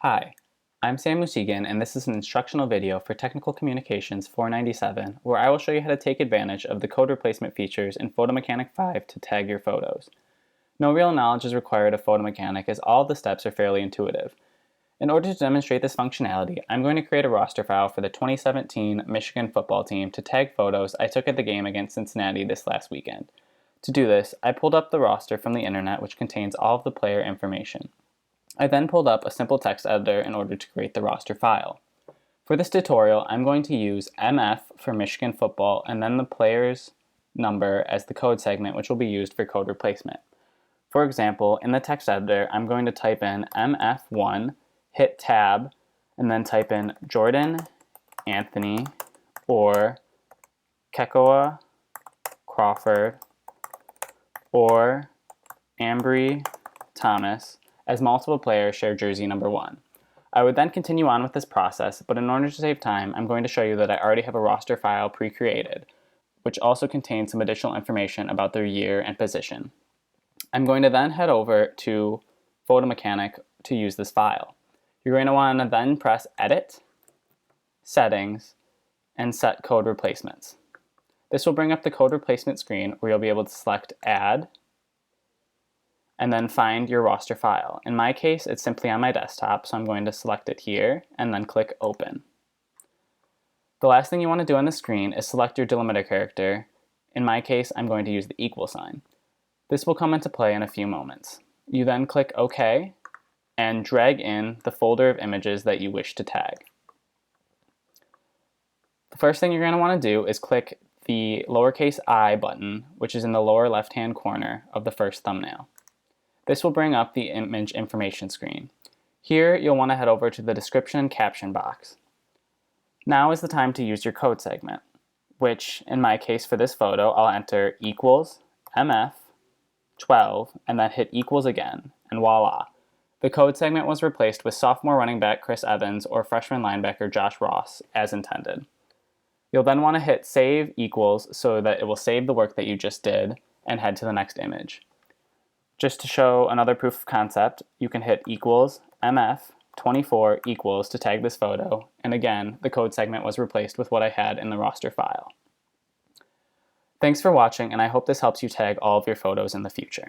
Hi, I'm Sam Musigan, and this is an instructional video for Technical Communications 497, where I will show you how to take advantage of the code replacement features in Photomechanic 5 to tag your photos. No real knowledge is required of Photomechanic, as all of the steps are fairly intuitive. In order to demonstrate this functionality, I'm going to create a roster file for the 2017 Michigan football team to tag photos I took at the game against Cincinnati this last weekend. To do this, I pulled up the roster from the internet, which contains all of the player information. I then pulled up a simple text editor in order to create the roster file. For this tutorial, I'm going to use MF for Michigan football and then the player's number as the code segment, which will be used for code replacement. For example, in the text editor, I'm going to type in MF1, hit tab, and then type in Jordan Anthony or Kekoa Crawford or Ambry Thomas, as multiple players share jersey number 1. I would then continue on with this process, but in order to save time, I'm going to show you that I already have a roster file pre-created, which also contains some additional information about their year and position. I'm going to then head over to Photomechanic to use this file. You're going to want to then press Edit, Settings, and Set Code Replacements. This will bring up the code replacement screen where you'll be able to select Add, and then find your roster file. In my case, it's simply on my desktop, so I'm going to select it here and then click Open. The last thing you want to do on the screen is select your delimiter character. In my case, I'm going to use the equal sign. This will come into play in a few moments. You then click OK and drag in the folder of images that you wish to tag. The first thing you're going to want to do is click the lowercase I button, which is in the lower left-hand corner of the first thumbnail. This will bring up the image information screen. Here, you'll want to head over to the description and caption box. Now is the time to use your code segment, which, in my case for this photo, I'll enter equals MF12 and then hit equals again, and voila. The code segment was replaced with sophomore running back Chris Evans or freshman linebacker Josh Ross, as intended. You'll then want to hit Save Equals so that it will save the work that you just did and head to the next image. Just to show another proof of concept, you can hit equals MF24 equals to tag this photo, and again, the code segment was replaced with what I had in the roster file. Thanks for watching, and I hope this helps you tag all of your photos in the future.